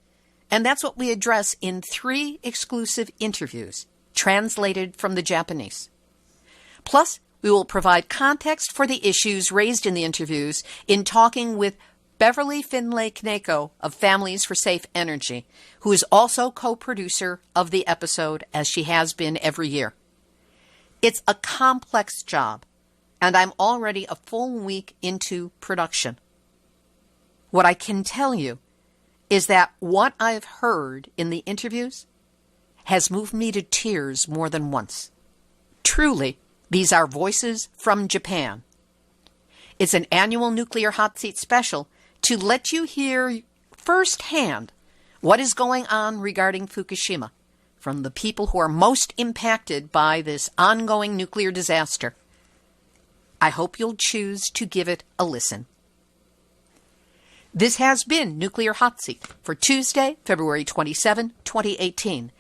And that's what we address in 3 exclusive interviews, translated from the Japanese. Plus, we will provide context for the issues raised in the interviews in talking with Beverly Finlay-Knako of Families for Safe Energy, who is also co-producer of the episode, as she has been every year. It's a complex job, and I'm already a full week into production. What I can tell you is that what I've heard in the interviews has moved me to tears more than once. Truly, these are voices from Japan. It's an annual Nuclear Hot Seat special to let you hear firsthand what is going on regarding Fukushima from the people who are most impacted by this ongoing nuclear disaster. I hope you'll choose to give it a listen. This has been Nuclear Hot Seat for Tuesday, February 27, 2018.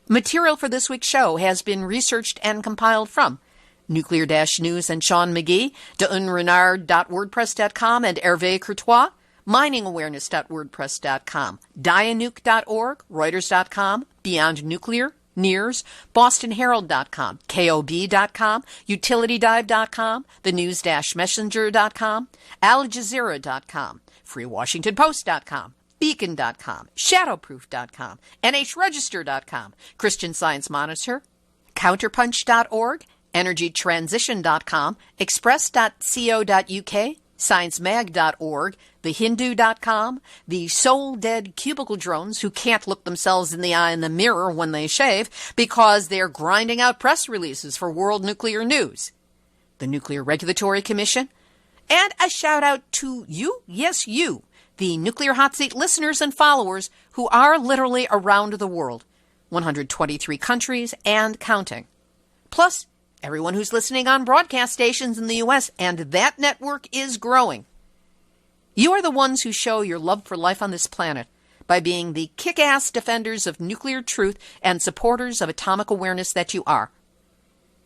Material for this week's show has been researched and compiled from Nuclear-News and Sean McGee, deunrenard.wordpress.com and Hervé Courtois, miningawareness.wordpress.com, dianuke.org, Reuters.com, Beyond Nuclear, NEARS, BostonHerald.com, KOB.com, UtilityDive.com, TheNews-Messenger.com, AlJazeera.com, FreeWashingtonPost.com, Beacon.com, Shadowproof.com, NHRegister.com, Christian Science Monitor, Counterpunch.org, EnergyTransition.com, Express.co.uk, ScienceMag.org, TheHindu.com, the soul-dead cubicle drones who can't look themselves in the eye in the mirror when they shave because they're grinding out press releases for world nuclear news, the Nuclear Regulatory Commission, and a shout-out to you, yes, you, the Nuclear Hot Seat listeners and followers who are literally around the world, 123 countries and counting. Plus, everyone who's listening on broadcast stations in the U.S., and that network is growing. You are the ones who show your love for life on this planet by being the kick-ass defenders of nuclear truth and supporters of atomic awareness that you are.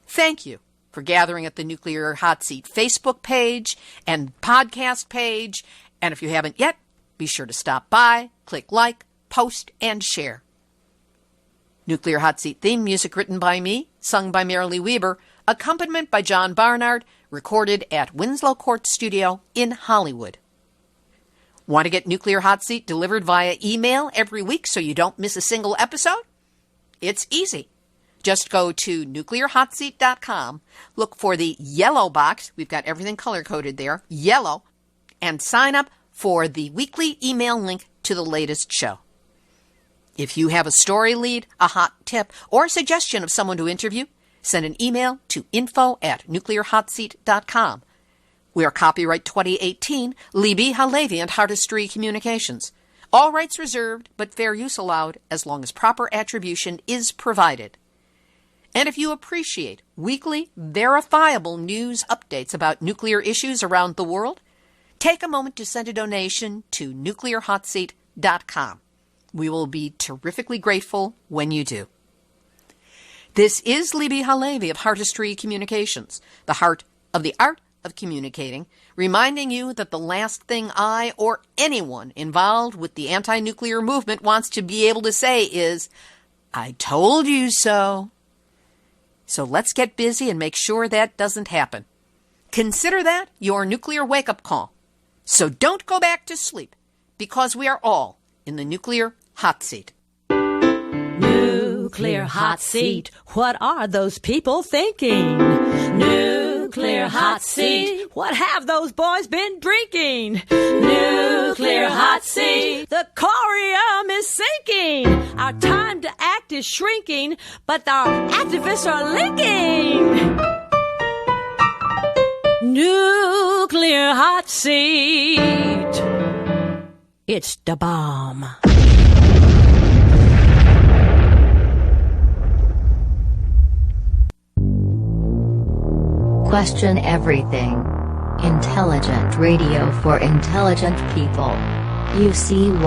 Thank you for gathering at the Nuclear Hot Seat Facebook page and podcast page, and if you haven't yet, be sure to stop by, click like, post, and share. Nuclear Hot Seat theme music written by me, sung by Marilee Weber, accompaniment by John Barnard, recorded at Winslow Court Studio in Hollywood. Want to get Nuclear Hot Seat delivered via email every week so you don't miss a single episode? It's easy. Just go to nuclearhotseat.com, look for the yellow box, we've got everything color-coded there, yellow, and sign up for the weekly email link to the latest show. If you have a story lead, a hot tip, or a suggestion of someone to interview, send an email to info@nuclearhotseat.com. We are copyright 2018, Libby Halevi and Hardestry Communications. All rights reserved, but fair use allowed as long as proper attribution is provided. And if you appreciate weekly, verifiable news updates about nuclear issues around the world, take a moment to send a donation to nuclearhotseat.com. We will be terrifically grateful when you do. This is Libby Halevi of Hardestry Communications, the heart of the art of communicating, reminding you that the last thing I or anyone involved with the anti-nuclear movement wants to be able to say is, I told you so. So let's get busy and make sure that doesn't happen. Consider that your nuclear wake-up call. So don't go back to sleep, because we are all in the Nuclear Hot Seat. Nuclear Hot Seat. What are those people thinking? Nuclear Hot Seat. What have those boys been drinking? Nuclear Hot Seat. The corium is sinking. Our time to act is shrinking, but our activists are linking. Nuclear Hot Seat. It's the bomb. Question everything. Intelligent radio for intelligent people. UCY.tv.